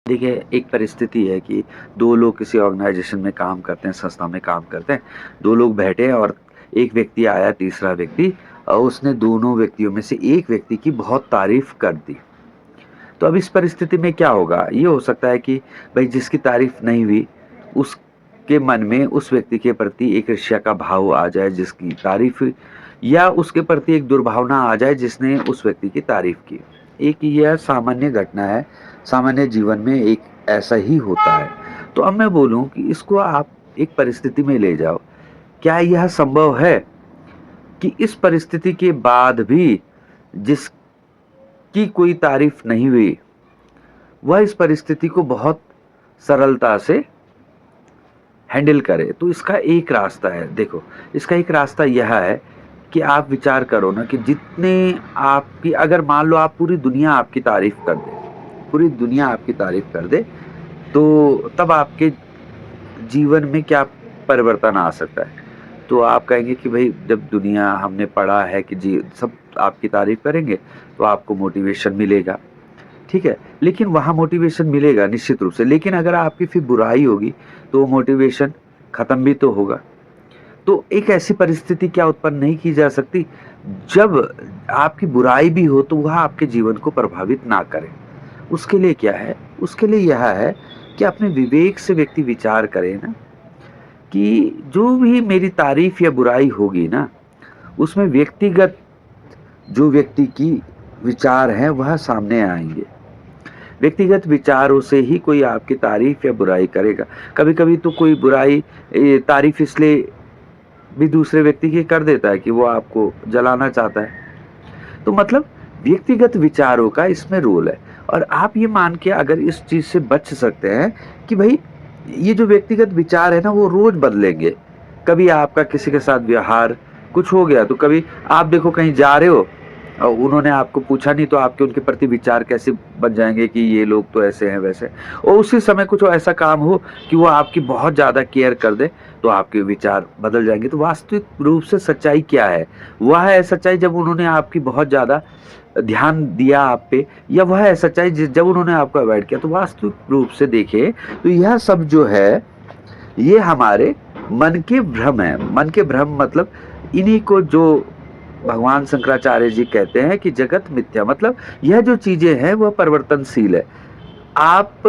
देखिए, एक परिस्थिति है कि 2 लोग किसी ऑर्गनाइज़ेशन में काम करते हैं, संस्था में काम करते हैं। 2 लोग बैठे हैं और एक व्यक्ति आया, तीसरा व्यक्ति उसने दोनों व्यक्तियों में से एक व्यक्ति की बहुत तारीफ़ कर दी। तो अब इस परिस्थिति में क्या होगा? ये हो सकता है कि भई जिसकी तारीफ़ नहीं हुई, उसके मन में उस व्यक्ति के प्रति एक ईर्ष्या का भाव आ जाए जिसकी तारीफ़ हुई या उसके प्रति एक दुर्भावना आ जाए जिसने उस व्यक्ति की तारीफ़ की। एक यह सामान्य घटना है, सामान्य जीवन में एक ऐसा ही होता है। तो अब मैं बोलूँ कि इसको आप एक परिस्थिति में ले जाओ। क्या यह संभव है कि इस परिस्थिति के बाद भी जिसकी कोई तारीफ़ नहीं हुई, वह इस परिस्थिति को बहुत सरलता से हैंडल करे? तो इसका एक रास्ता है, देखो, इसका एक रास्ता यह है कि आप विचार करो ना कि जितने आपकी अगर मान लो आप पूरी दुनिया आपकी तारीफ़ कर दे, पूरी दुनिया आपकी तारीफ़ कर दे, तो तब आपके जीवन में क्या परिवर्तन आ सकता है? तो आप कहेंगे कि भई जब दुनिया हमने पढ़ा है कि जी सब आपकी तारीफ़ करेंगे, तो आपको मोटिवेशन मिलेगा, ठीक है? लेकिन वहाँ मोटिवेशन मिलेगा निश्चित रूप से, लेकिन अगर आपकी फिर बुराई होगी, तो वो मोटिवेशन खत्म भी तो होगा। तो एक ऐसी परिस्थिति क्या उत्पन्न नहीं की जा सकती, जब आपकी बुराई भी हो, तो वह आपके जीवन को प्रभावित ना करे? उसके लिए क्या है? उसके लिए यह है कि अपने विवेक से व्यक्ति विचार करे ना कि जो भी मेरी तारीफ़ या बुराई होगी ना, उसमें व्यक्तिगत जो व्यक्ति की विचार हैं, वह सामने आएँगे। व्यक्तिगत विचारों से ही कोई आपकी तारीफ़ या बुराई करेगा। कभी-कभी तो कोई बुराई तारीफ़ इसलिए भी दूसरे व्यक्ति की कर देता है कि वो आपको जलाना चाहता है। तो मतलब व्यक्तिगत विचारों का इसमें रोल है और आप ये मान के अगर इस चीज़ से बच सकते हैं कि भई ये जो व्यक्तिगत विचार है ना वो रोज़ बदलेंगे। कभी आपका किसी के साथ व्यवहार कुछ हो गया तो कभी आप देखो कहीं जा रहे हो उन्होंने आपको पूछा नहीं तो आपके उनके प्रति विचार कैसे बन जाएँगे कि ये लोग तो ऐसे हैं वैसे हैं। और उसी समय कुछ ऐसा काम हो कि वो आपकी बहुत ज़्यादा केयर कर दें तो आपके विचार बदल जाएँगे। तो वास्तविक रूप से सच्चाई क्या है? वह है सच्चाई जब उन्होंने आपकी बहुत ज़्यादा ध्यान दिया आप पे या वह है सच्चाई जब उन्होंने आपको अवॉइड किया? तो वास्तविक रूप से देखें तो यह सब जो है, ये हमारे मन के भ्रम हैं। मन के भ्रम मतलब इन्हीं को जो भगवान शंकराचार्य जी कहते हैं कि जगत मिथ्या मतलब यह जो चीज़ें हैं वह परिवर्तनशील है। आप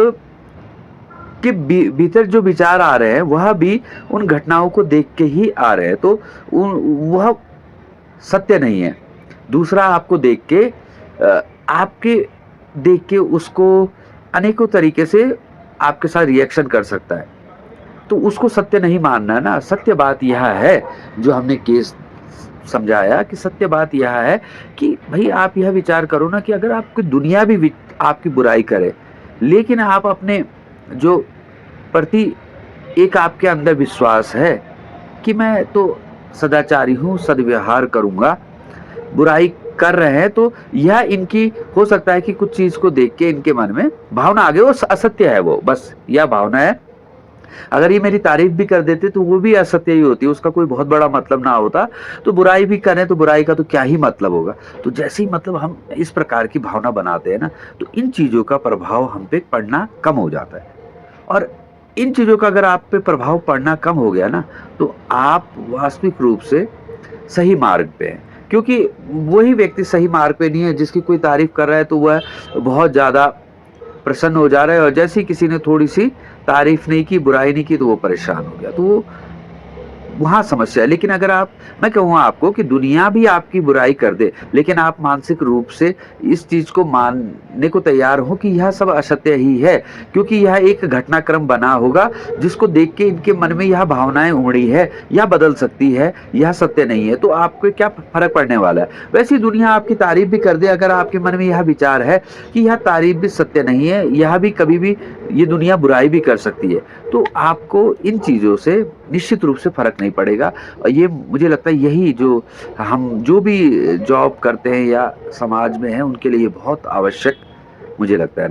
के भीतर जो विचार आ रहे हैं वह भी उन घटनाओं को देख के ही आ रहे हैं। तो उन वह सत्य नहीं है। दूसरा आपको देख के आपके देख के उसको अनेकों तरीके से आपके साथ रिएक्शन कर सकता है। तो उसको सत्य नहीं मानना है ना। सत्य बात यह है जो हमने केस समझाया कि सत्य बात यह है कि भई आप यह विचार करो ना कि अगर आपकी दुनिया भी आपकी बुराई करे, लेकिन आप अपने जो प्रति एक आपके अंदर विश्वास है कि मैं तो सदाचारी हूँ, सद्व्यवहार करूँगा, बुराई कर रहे हैं तो यह इनकी हो सकता है कि कुछ चीज़ को देख के इनके मन में भावना आ गई वो असत्य है वो, बस यह भावना है। अगर ये मेरी तारीफ़ भी कर देते तो वो भी असत्य ही होती, उसका कोई बहुत बड़ा मतलब ना होता। तो बुराई भी करें तो बुराई का तो क्या ही मतलब होगा। तो जैसे ही मतलब हम इस प्रकार की भावना बनाते हैं ना, तो इन चीज़ों का प्रभाव हम पे पड़ना कम हो जाता है। और इन चीज़ों का अगर आप पे प्रभाव पड़ना कम हो गया ना, तो आप वास्तविक रूप से सही मार्ग पे हैं। क्योंकि वही व्यक्ति सही मार्ग पे नहीं है जिसकी कोई तारीफ़ कर रहा है तो वह बहुत ज़्यादा प्रसन्न हो जा रहा है और जैसे ही किसी ने थोड़ी-सी तारीफ़ नहीं की, बुराई नहीं की तो वो परेशान हो गया। तो वहाँ समस्या है। लेकिन अगर आप मैं कहूँगा आपको कि दुनिया भी आपकी बुराई कर दे, लेकिन आप मानसिक रूप से इस चीज़ को मानने को तैयार हो कि यह सब असत्य ही है, क्योंकि यह एक घटनाक्रम बना होगा जिसको देख के इनके मन में यह भावनाएँ उमड़ी है, यह बदल सकती है, यह सत्य नहीं है, तो आपको क्या फ़र्क पड़ने वाला है? वैसे ही दुनिया आपकी तारीफ़ भी कर दे, अगर आपके मन में यह विचार है कि यह तारीफ़ भी सत्य नहीं है, यह भी कभी भी ये दुनिया बुराई भी कर सकती है, तो आपको इन चीज़ों से निश्चित रूप से फ़र्क नहीं पड़ेगा। और ये मुझे लगता है यही जो हम जो भी जॉब करते हैं या समाज में हैं उनके लिए बहुत आवश्यक मुझे लगता है।